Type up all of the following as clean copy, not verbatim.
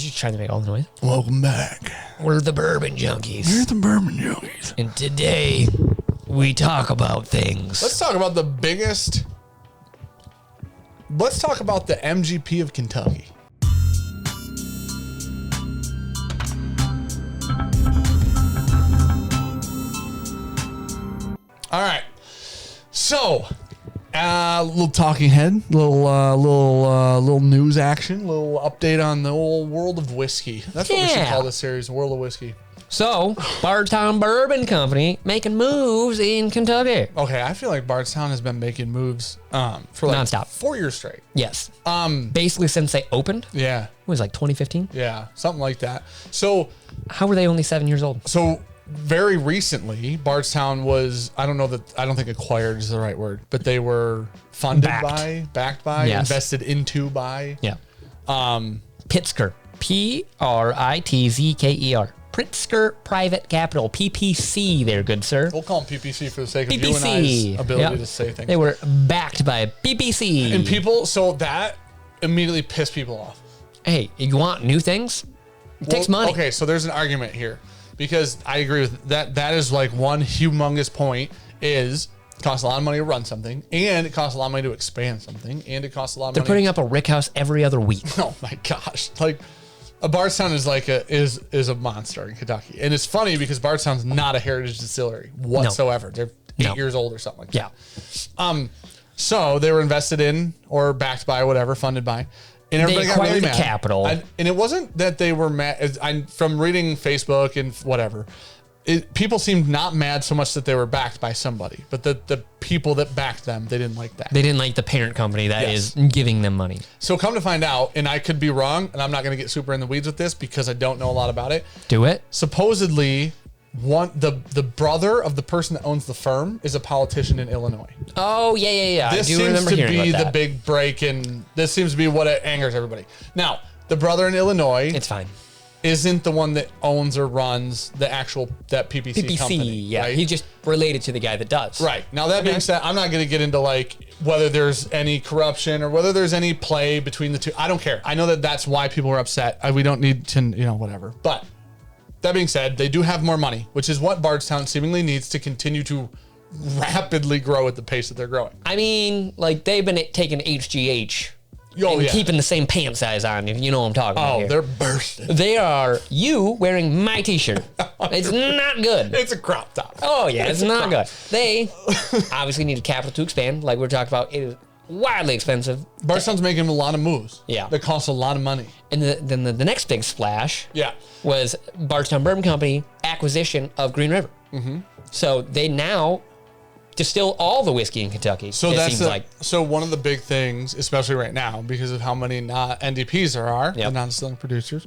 just trying to make all the noise. Welcome back. We're the Bourbon Junkies. We're the Bourbon Junkies. And today, we talk about things. Let's talk about the biggest. Let's talk about the MGP of Kentucky. All right. So, little talking head, little news action, little update on the whole world of whiskey. That's what we should call this series, World of Whiskey. So, Bardstown Bourbon Company making moves in Kentucky. Okay, I feel like Bardstown has been making moves for like nonstop 4 years straight. Yes. Basically since they opened. Yeah. It was like 2015. Yeah, something like that. So, how were they only 7 years old? So very recently, Bardstown was, I don't think acquired is the right word, but they were backed by, yes. invested into by. Yeah. Pritzker, Pritzker. Pritzker Private Capital, PPC there, good sir. We'll call them PPC for the sake of PPC. you and I's ability to say things. They were backed by PPC. And people, so that immediately pissed people off. Hey, you want new things? It takes money. Okay, so there's an argument here. Because I agree with that. That is like one humongous point is it costs a lot of money to run something, and it costs a lot of money to expand something, and it costs a lot of money. They're putting up a rick house every other week. Oh my gosh. Like a Bardstown is like is a monster in Kentucky. And it's funny because Bardstown's not a heritage distillery whatsoever. No. They're 8 years old or something like that. Yeah. So they were invested in or backed by whatever, funded by. And everybody got really mad. Capital. And it wasn't that they were mad. From reading Facebook and whatever, people seemed not mad so much that they were backed by somebody, but the people that backed them, they didn't like that. They didn't like the parent company that is giving them money. So come to find out, and I could be wrong, and I'm not going to get super in the weeds with this because I don't know a lot about it. Do it. Supposedly, the brother of the person that owns the firm is a politician in Illinois. Oh, yeah. This seems to be the big break, and this seems to be what angers everybody. Now, the brother in Illinois, it's fine, isn't the one that owns or runs the actual that PPC company. Yeah, right? He's just related to the guy that does. Right. Now, that being said, I'm not going to get into like whether there's any corruption or whether there's any play between the two. I don't care. I know that that's why people are upset. We don't need to, whatever. But that being said, they do have more money, which is what Bardstown seemingly needs to continue to rapidly grow at the pace that they're growing. I mean, like they've been taking HGH and keeping the same pant size on. You know what I'm talking about. Oh, they're bursting. They are you wearing my t-shirt. It's not good. It's a crop top. Oh, yeah, it's not good. They obviously need capital to expand. Like we're talking about, it is wildly expensive. Bardstown's making a lot of moves. Yeah. That cost a lot of money. And then the next big splash was Bardstown Bourbon Company acquisition of Green River. Mm-hmm. So they now distill all the whiskey in Kentucky. So so one of the big things, especially right now, because of how many NDPs there are, the non-distilling producers,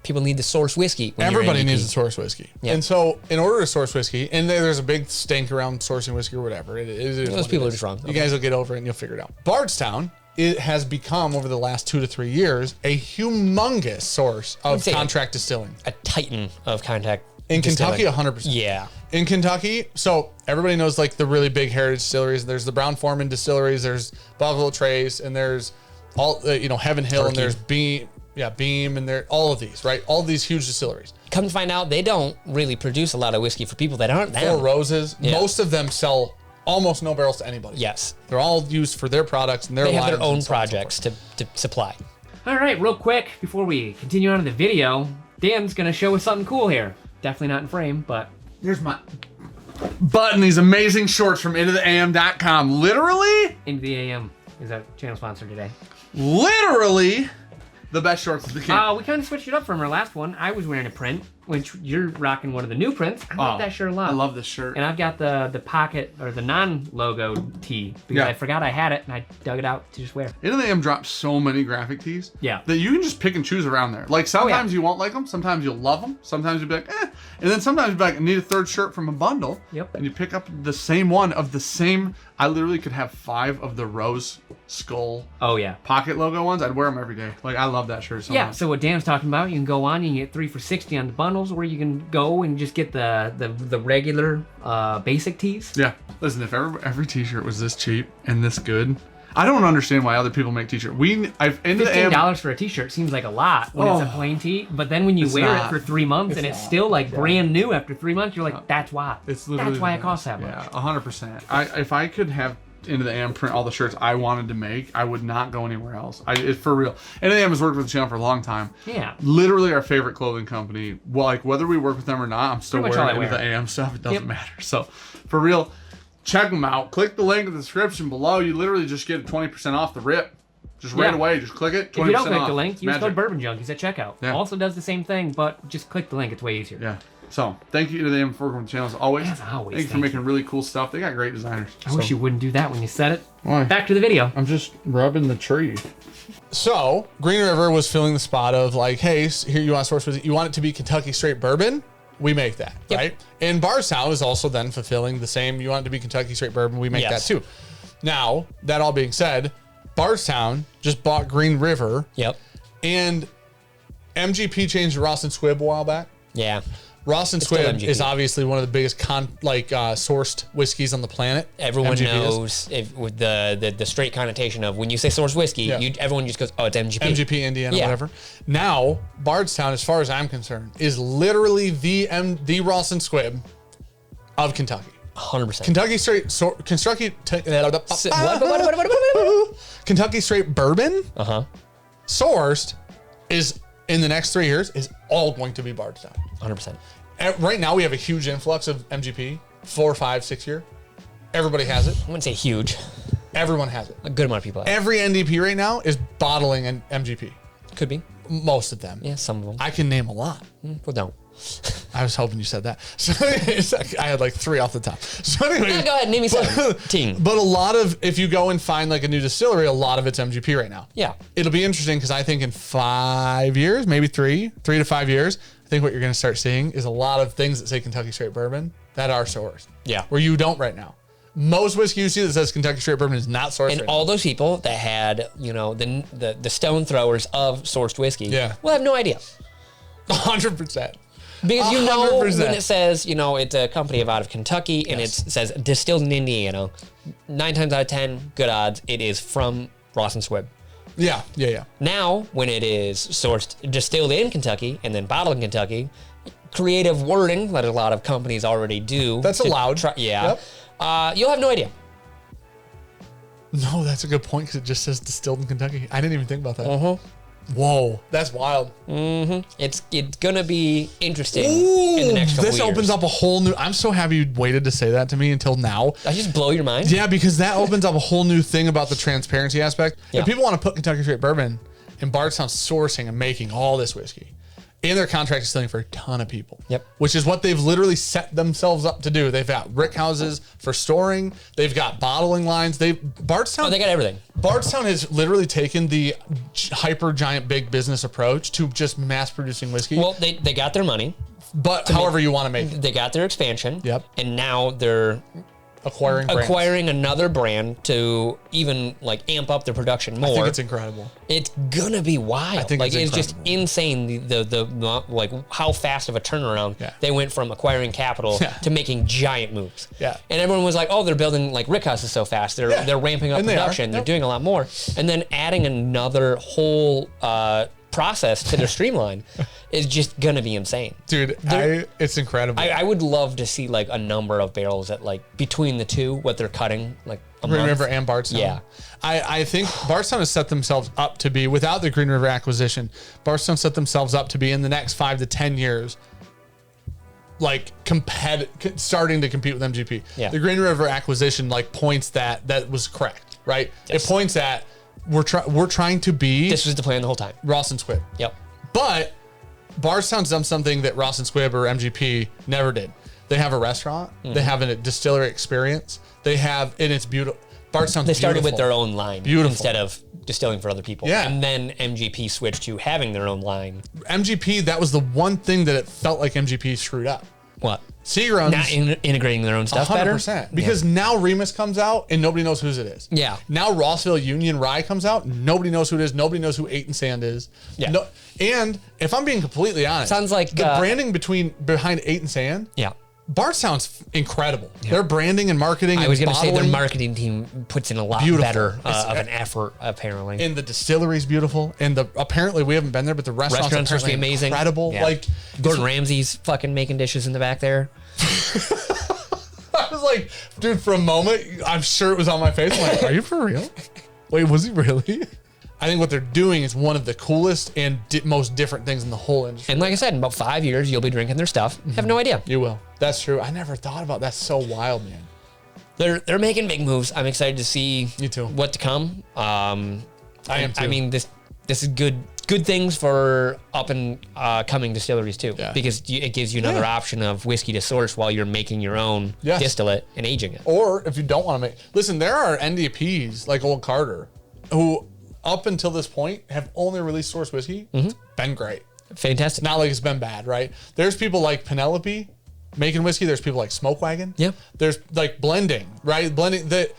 people need to source whiskey. Everybody needs to source whiskey. Yep. And so in order to source whiskey, and there's a big stink around sourcing whiskey or whatever. Those people are just wrong. You guys will get over it and you'll figure it out. Bardstown, it has become over the last 2 to 3 years a humongous source of contract distilling. A titan of contract in distilling. Kentucky, 100%. Yeah. In Kentucky, so everybody knows like the really big heritage distilleries. There's the Brown-Forman distilleries. There's Buffalo Trace, and there's all Heaven Hill, and there's Beam, and there all of these, right? All of these huge distilleries. Come to find out, they don't really produce a lot of whiskey for people that aren't them. Four Roses, most of them sell almost no barrels to anybody. Yes, they're all used for their products and they have their own projects to supply. All right, real quick before we continue on to the video, Dan's gonna show us something cool here. Definitely not in frame, but here's my button. These amazing shorts from intotheam.com. Literally, Into the AM is our channel sponsor today. Literally, the best shorts of the game. We kind of switched it up from our last one. I was wearing a print, which you're rocking one of the new prints. I like that shirt a lot. I love this shirt. And I've got the pocket or the non-logo tee because I forgot I had it and I dug it out to just wear. Into the AM dropped so many graphic tees. Yeah. That you can just pick and choose around there. Like sometimes you won't like them, sometimes you'll love them, sometimes you'll be like, eh. And then sometimes you'll be like, I need a third shirt from a bundle. Yep. And you pick up the same one of the same. I literally could have 5 of the rose skull pocket logo ones. I'd wear them every day. Like I love that shirt so much. So what Dan's talking about, you can go on, you can get 3 for $60 on the bundles, or you can go and just get the regular basic tees. Yeah. Listen, if every t-shirt was this cheap and this good, I don't understand why other people make t-shirts. $15 for a t-shirt seems like a lot when it's a plain tee, but then when you wear it for 3 months and it's still like brand new after 3 months, you're like, that's why. That's why it costs that much. Yeah, 100%. If I could have Into the AM print all the shirts I wanted to make, I would not go anywhere else. It's for real. Into the AM has worked with the channel for a long time. Yeah. Literally our favorite clothing company. Well, like whether we work with them or not, I'm still wearing Into the AM stuff. It doesn't matter. So for real, check them out. Click the link in the description below. You literally just get 20% off the rip. Just right away, just click it. 20% if you don't click off. The link, use code Bourbonjunk. He's at checkout. Yeah. Also does the same thing, but just click the link. It's way easier. Yeah. So, thank you to them for working with the channel as always. Thank you for making really cool stuff. They got great designers. I wish you wouldn't do that when you said it. Why? Back to the video. I'm just rubbing the tree. So, Green River was filling the spot of like, hey, here you want to source with it. You want it to be Kentucky straight bourbon? We make that, right? And Bardstown is also then fulfilling the same. You want it to be Kentucky straight bourbon? We make that too. Now, that all being said, Bardstown just bought Green River. Yep. And MGP changed to Ross and Squibb a while back. Yeah. Ross and Squibb is obviously one of the biggest sourced whiskeys on the planet. Everyone knows with the straight connotation of when you say sourced whiskey, everyone just goes, oh, it's MGP. MGP, Indiana, whatever. Now, Bardstown, as far as I'm concerned, is literally the Ross and Squibb of Kentucky. 100%. Kentucky straight Kentucky straight bourbon sourced is in the next 3 years is all going to be Bardstown. 100%. Right now we have a huge influx of MGP, 4, 5, 6 year. Everybody has it. I wouldn't say huge. Everyone has it. A good amount of people have it. Every NDP right now is bottling an MGP. Could be. Most of them. Yeah, some of them. I can name a lot. Well, don't. I was hoping you said that. So I had like 3 off the top. So anyway, go ahead, name me something. But a lot of, if you go and find like a new distillery, a lot of it's MGP right now. Yeah. It'll be interesting because I think in 5 years, maybe 3 to 5 years, I think what you're going to start seeing is a lot of things that say Kentucky straight bourbon that are sourced. Yeah. Where you don't right now. Most whiskey you see that says Kentucky straight bourbon is not sourced. And all those people that had, the stone throwers of sourced whiskey will have no idea. 100%. Because 100%. When it says, it's a company out of Kentucky and it says distilled in Indiana, 9 times out of 10, good odds, it is from Ross and Squibb. Yeah. Now, when it is sourced, distilled in Kentucky and then bottled in Kentucky, creative wording that a lot of companies already do. That's allowed. You'll have no idea. No, that's a good point because it just says distilled in Kentucky. I didn't even think about that. Whoa, that's wild. It's gonna be interesting in the next couple years. This opens up a whole new. I'm so happy you waited to say that to me until now. I just blow your mind. Yeah, because that opens up a whole new thing about the transparency aspect. Yeah. If people want to put Kentucky straight bourbon and Bardstown sourcing and making all this whiskey, and their contract is selling for a ton of people. Yep. Which is what they've literally set themselves up to do. They've got rick houses for storing. They've got bottling lines. Bardstown. Oh, they got everything. Bardstown has literally taken the hyper giant big business approach to just mass producing whiskey. Well, they got their money. But however you want to make it. They got their expansion. Yep. And now they're acquiring another brand to even amp up their production more. I think it's incredible. It's gonna be wild. I think it's just insane the how fast of a turnaround they went from acquiring capital to making giant moves. Yeah. And everyone was like, oh, they're building rick houses so fast. They're ramping up production. They're doing a lot more. And then adding another whole process to their streamline is just gonna be insane, dude. It's incredible. I would love to see a number of barrels at between the two, what they're cutting a Green month. River and Bardstown. Yeah, I think Bardstown has set themselves up to be, without the Green River acquisition, Bardstown set themselves up to be in the next 5 to 10 years starting to compete with MGP. Yeah. The Green River acquisition points that was correct, right? Yes. It points at we're trying to be. This was the plan the whole time. Ross and Squibb. Yep. But Bardstown's done something that Ross and Squibb or MGP never did. They have a restaurant. They have a distillery experience. They have, and it's beautiful. Bardstown's They started beautiful. with their own line instead of distilling for other people. Yeah. And then MGP switched to having their own line. MGP, that was the one thing that it felt like MGP screwed up. What? Seagram's Not integrating their own stuff 100%, better? because now Remus comes out and nobody knows whose it is. Yeah. Now Rossville Union Rye comes out, nobody knows who it is. Nobody knows who 8 and Sand is. Yeah. No, and if I'm being completely honest, Sounds like the branding behind 8 and Sand. Yeah. Bardstown's incredible. Their branding and marketing. I was going to say their bottling, marketing team puts in a lot better of an effort, apparently. And the distillery's beautiful. And apparently we haven't been there, but the restaurants are supposed to be amazing. Incredible. Yeah. Like Gordon Ramsay's fucking making dishes in the back there. I was like, dude, for a moment, I'm sure it was on my face. I'm like, are you for real? Wait, was he really? I think what they're doing is one of the coolest and most different things in the whole industry. And like I said, in about 5 years, you'll be drinking their stuff. Have no idea. You will. That's true. I never thought about that. That's so wild, man. They're making big moves. I'm excited to see Me too. what to come. I am too. I mean, this is good things for up and coming distilleries too, because it gives you another option of whiskey to source while you're making your own distillate and aging it. Or if you don't want to make, listen, there are NDPs like Old Carter who up until this point have only released source whiskey. It's been great. Fantastic. Not like it's been bad, right? There's people like Penelope making whiskey. There's people like Smoke Wagon. Yeah. There's like blending, right? Blending that.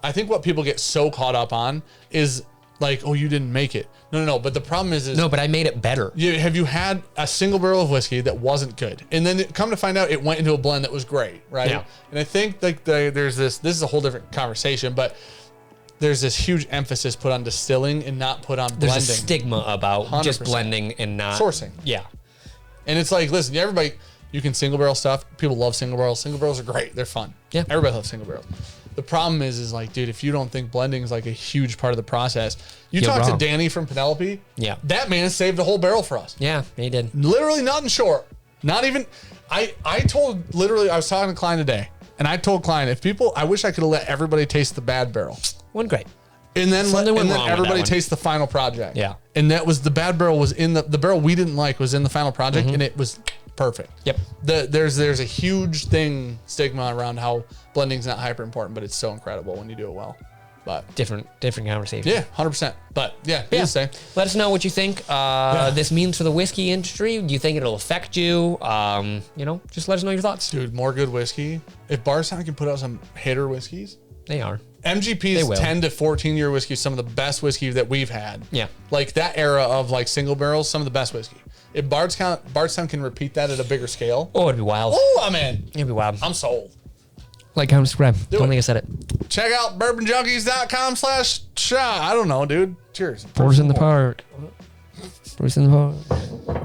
I think what people get so caught up on is like, oh, you didn't make it. No. But the problem is no, but I made it better. Have you had a single barrel of whiskey that wasn't good, and then come to find out it went into a blend that was great, right? Yeah. And I think like there's this is a whole different conversation, but there's this huge emphasis put on distilling and not put on blending. There's a stigma about 100%. just blending and not Sourcing. Yeah. And it's like, listen, everybody, you can single barrel stuff. People love single barrels. Single barrels are great. They're fun. Yeah. Everybody loves single barrels. The problem is like, dude, if you don't think blending is like a huge part of the process, you talk to Danny from Penelope. Yeah. That man saved a whole barrel for us. Yeah, he did. Literally nothing short. Not even, I was talking to Klein today, and I told Klein, I wish I could have let everybody taste the bad barrel. Went great. And then Something went wrong with everybody that one. taste the final project. Yeah. And that was the bad barrel was in the barrel we didn't like was in the final project, and it was perfect. Yep. There's a huge stigma around how blending's not hyper important, but it's so incredible when you do it well. But Different conversation. yeah, 100%. But yeah, say. Let us know what you think this means for the whiskey industry. Do you think it'll affect you? Just let us know your thoughts. Dude, more good whiskey. If Bardstown can put out some hitter whiskeys, They are. MGP's 10 to 14 year whiskey is some of the best whiskey that we've had. Yeah. Like that era of like single barrels, some of the best whiskey. If Bardstown can repeat that at a bigger scale. Oh, it'd be wild. Oh, I'm in. It'd be wild. I'm sold. Like, comment, subscribe. Don't it. think I said it. Check out bourbonjunkies.com/shop. I don't know, dude. Cheers. Pours in the park. Pours in the park.